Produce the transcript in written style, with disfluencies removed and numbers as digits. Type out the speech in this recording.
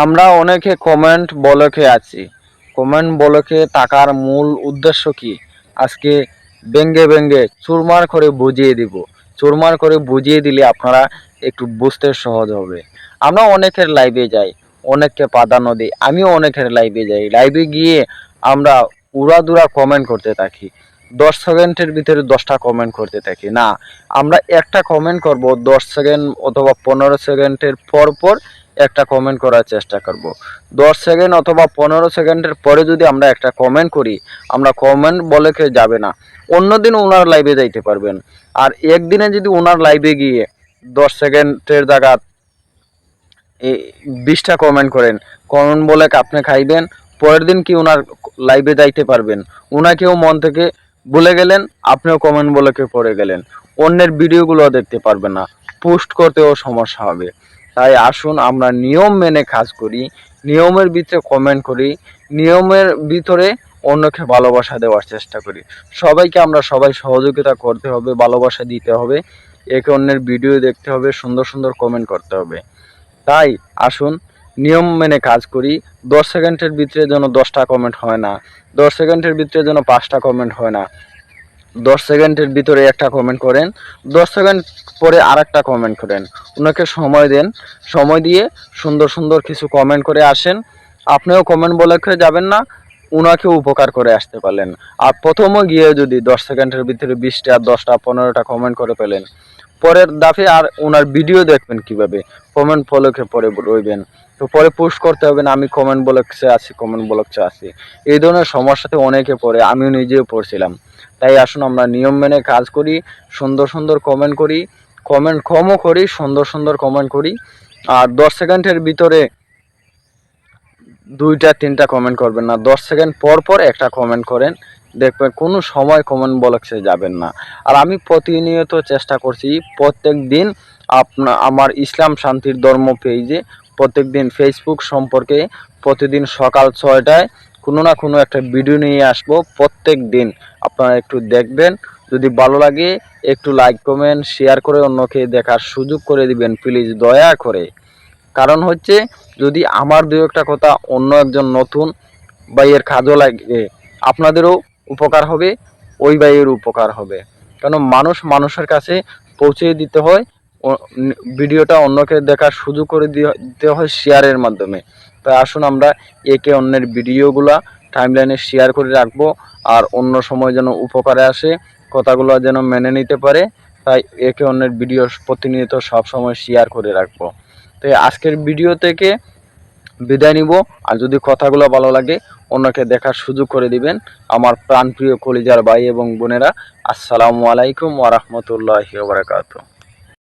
আমরা অনেকে কমেন্ট বলকে আছি। কমেন্ট বলকে টাকার মূল উদ্দেশ্য কি আজকে ব্যঙ্গে ব্যঙ্গে চুরমার করে বুঝিয়ে দিব। চুরমার করে বুঝিয়ে দিলে আপনারা একটু বুঝতে সহজ হবে। আমরা অনেকের লাইভে যাই, অনেককে প্রাধান্য দিই। আমিও অনেকের লাইভে যাই, লাইভে গিয়ে আমরা উড়াদুরা কমেন্ট করতে থাকি। 10 সেকেন্ডের ভিতরে 10টা কমেন্ট করতে থাকি না, আমরা একটা কমেন্ট করব 10 সেকেন্ড অথবা 15 সেকেন্ডের পর পর একটা কমেন্ট করার চেষ্টা করব। 10 সেকেন্ড অথবা 15 সেকেন্ডের পরে যদি আমরা একটা কমেন্ট করি, আমরা কমেন্ট বলে কে যাবে না, অন্যদিন ওনার লাইভে যাইতে পারবেন। আর একদিনে যদি ওনার লাইভে গিয়ে 10 সেকেন্ডের জায়গা 20টা কমেন্ট করেন, কমেন্ট বলে আপনি খাইবেন, পরের দিন কি ওনার লাইভে যাইতে পারবেন? ওনাকেও মন থেকে ভুলে গেলেন, আপনিও কমেন্ট বলে কে পড়ে গেলেন, অন্যের ভিডিওগুলো দেখতে পারবেন না, পোস্ট করতেও সমস্যা হবে। তাই আসুন আমরা নিয়ম মেনে কাজ করি, নিয়মের ভিতরে কমেন্ট করি, নিয়মের ভিতরে অন্যকে ভালোবাসা দেওয়ার চেষ্টা করি। সবাইকে আমরা সবাই সহযোগিতা করতে হবে, ভালোবাসা দিতে হবে, একে অন্যের ভিডিও দেখতে হবে, সুন্দর সুন্দর কমেন্ট করতে হবে। তাই আসুন নিয়ম মেনে কাজ করি। 10 সেকেন্ডের ভিতরে যেন 10টা কমেন্ট হয় না, 10 সেকেন্ডের ভিতরে যেন 5টা কমেন্ট হয় না, 10 সেকেন্ডের ভিতরে একটা কমেন্ট করেন, 10 সেকেন্ড পরে আরেকটা কমেন্ট করেন। ওনাকে সময় দেন, সময় দিয়ে সুন্দর সুন্দর কিছু কমেন্ট করে আসেন। আপনিও কমেন্ট বলে যাবেন না, ওনাকেও উপকার করে আসতে পারলেন। আর প্রথমে গিয়ে যদি 10 সেকেন্ডের ভিতরে 20টা 10টা 15টা কমেন্ট করে পেলেন, পরের দাফে আর ওনার ভিডিও দেখবেন কিভাবে? কমেন্ট ফলোকে পরে রইবেন। তো পরে পোস্ট করতে হবে না আমি কমেন্ট ব্লকসে আছি, কমেন্ট ব্লকসে আছি। এই ধরনের সমস্যাতে অনেকে পড়ে, আমিও নিজেও পড়ছিলাম। তাই আসুন আমরা নিয়ম মেনে কাজ করি, সুন্দর সুন্দর কমেন্ট করি, কমেন্ট কমও করি, সুন্দর সুন্দর কমেন্ট করি। আর 10 সেকেন্ডের ভিতরে 2টা 3টা কমেন্ট করবেন না, 10 সেকেন্ড পর পর একটা কমেন্ট করেন, দেখবেন কোনো সময় কমেন্ট বক্সে যাবেন না। আর আমি প্রতিনিয়ত চেষ্টা করছি প্রত্যেক দিন আমার ইসলাম শান্তির ধর্ম পেজে প্রত্যেক দিন ফেসবুক সম্পর্কে প্রতিদিন সকাল 6টায় কোনো না কোনো একটা ভিডিও নিয়ে আসবো প্রত্যেক দিন। আপনারা একটু দেখবেন, যদি ভালো লাগে একটু লাইক কমেন্ট শেয়ার করে অন্যকে দেখার সুযোগ করে দিবেন প্লিজ, দয়া করে। কারণ হচ্ছে যদি আমার দু একটা কথা অন্য একজন নতুন ভাইয়ের কাজও লাগে, আপনাদেরও উপকার হবে, ওই ভাইয়ের উপকার হবে। কারণ মানুষ মানুষের কাছে পৌঁছে দিতে হয়, ভিডিওটা অন্যকে দেখার সুযোগ করে দিতে হয় শেয়ারের মাধ্যমে। তাই আসুন আমরা একে অন্যের ভিডিওগুলা টাইমলাইনে শেয়ার করে রাখবো, আর অন্য সময় যেন উপকারে আসে, কথাগুলো যেন মেনে নিতে পারে। তাই একে অন্যের ভিডিও প্রতিনিয়ত সব সময় শেয়ার করে রাখবো। তো আজকের ভিডিও থেকে বিদায় নিব। আর যদি কথাগুলো ভালো লাগে অন্যকে দেখার সুযোগ করে দিবেন। আমার প্রাণপ্রিয় কলিজার ভাই এবং বোনেরা, আসসালামু আলাইকুম ওয়া রাহমাতুল্লাহি ওয়া বারাকাতুহু।